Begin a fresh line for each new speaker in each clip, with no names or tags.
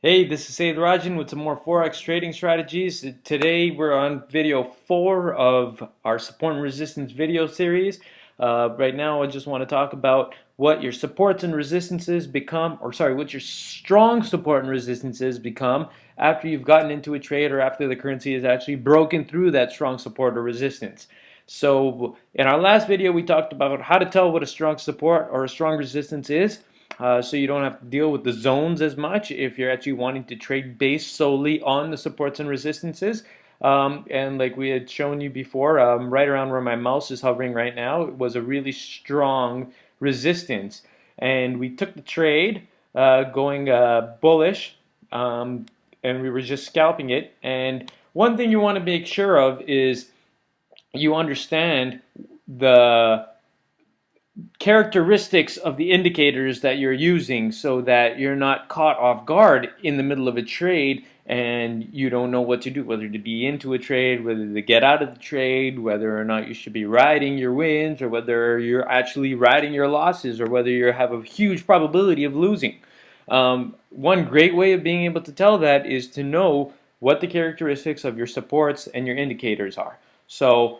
Hey, this is Said Rajan with some more Forex trading strategies. Today we're on video 4 of our support and resistance video series. Right now I just want to talk about what your supports and resistances become, what your strong support and resistances become after you've gotten into a trade or after the currency has actually broken through that strong support or resistance. So in our last video we talked about how to tell what a strong support or a strong resistance is. So you don't have to deal with the zones as much if you're actually wanting to trade based solely on the supports and resistances. And like we had shown you before, right around where my mouse is hovering right now, it was a really strong resistance. And we took the trade going bullish, and we were just scalping it. And one thing you want to make sure of is you understand the characteristics of the indicators that you're using so that you're not caught off guard in the middle of a trade and you don't know what to do, whether to be into a trade, whether to get out of the trade, whether or not you should be riding your wins, or whether you're actually riding your losses, or whether you have a huge probability of losing. One great way of being able to tell that is to know what the characteristics of your supports and your indicators are. So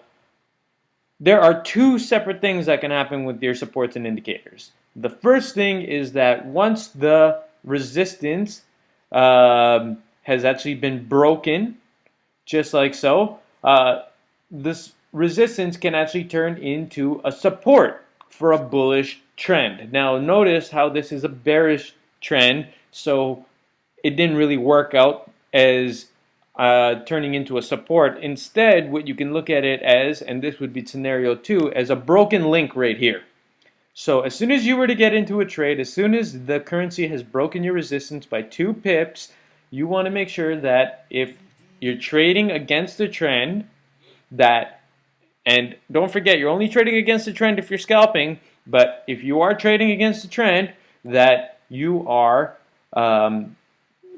there are two separate things that can happen with your supports and indicators. The first thing is that once the resistance has actually been broken, just like so, this resistance can actually turn into a support for a bullish trend. Now notice how this is a bearish trend, so it didn't really work out as turning into a support. Instead, what you can look at it as, and this would be scenario 2, as a broken link right here. So as soon as you were to get into a trade, as soon as the currency has broken your resistance by 2 pips, you want to make sure that if you're trading against the trend, and don't forget, you're only trading against the trend if you're scalping, but if you are trading against the trend, that you are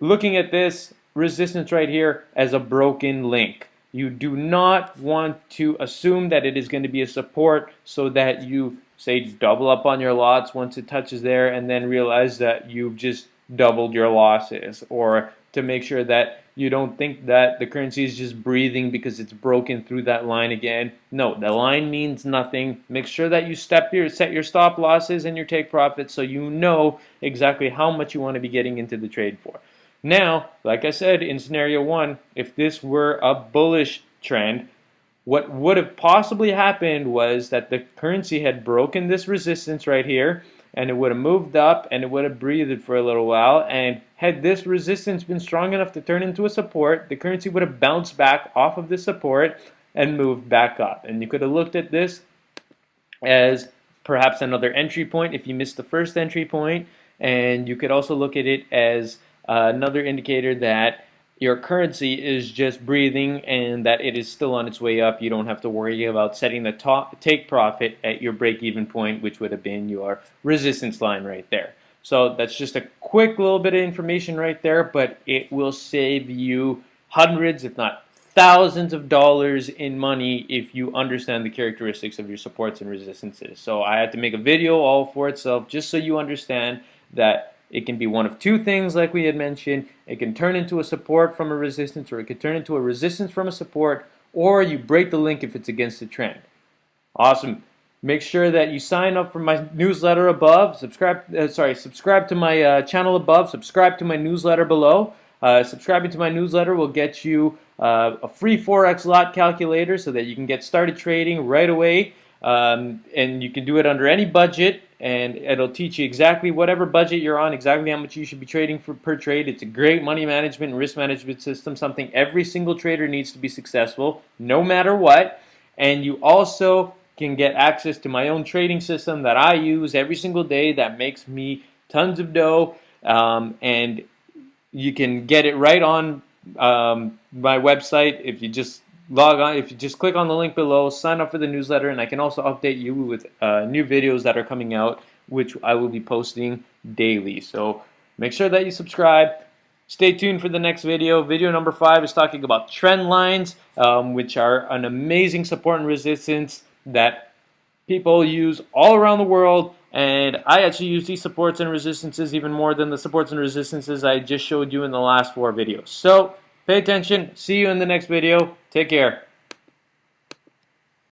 looking at this resistance right here as a broken link. You do not want to assume that it is going to be a support so that you say double up on your lots once it touches there and then realize that you've just doubled your losses, or to make sure that you don't think that the currency is just breathing because it's broken through that line again. No, the line means nothing. Make sure that you set your stop losses and your take profits so you know exactly how much you want to be getting into the trade for. Now, like I said in scenario 1, if this were a bullish trend, what would have possibly happened was that the currency had broken this resistance right here, and it would have moved up and it would have breathed for a little while, and had this resistance been strong enough to turn into a support, the currency would have bounced back off of this support and moved back up. And you could have looked at this as perhaps another entry point if you missed the first entry point, and you could also look at it as another indicator that your currency is just breathing and that it is still on its way up. You don't have to worry about setting the take profit at your break-even point, which would have been your resistance line right there. So that's just a quick little bit of information right there, but it will save you hundreds, if not thousands of dollars in money if you understand the characteristics of your supports and resistances. So I had to make a video all for itself just so you understand that it can be one of two things, like we had mentioned. It can turn into a support from a resistance, or it could turn into a resistance from a support, or you break the link if it's against the trend. Awesome. Make sure that you sign up for my newsletter above. Subscribe to my channel above. Subscribe to my newsletter below. Subscribing to my newsletter will get you a free Forex lot calculator so that you can get started trading right away. And you can do it under any budget, and it'll teach you exactly whatever budget you're on, exactly how much you should be trading for per trade. It's a great money management and risk management system, something every single trader needs to be successful, no matter what. And you also can get access to my own trading system that I use every single day that makes me tons of dough, and you can get it right on my website if you just log on. If you just click on the link below, sign up for the newsletter, and I can also update you with new videos that are coming out, which I will be posting daily. So make sure that you subscribe. Stay tuned for the next video. Video number 5 is talking about trend lines, which are an amazing support and resistance that people use all around the world, and I actually use these supports and resistances even more than the supports and resistances I just showed you in the last 4 videos. So pay attention. See you in the next video. Take care.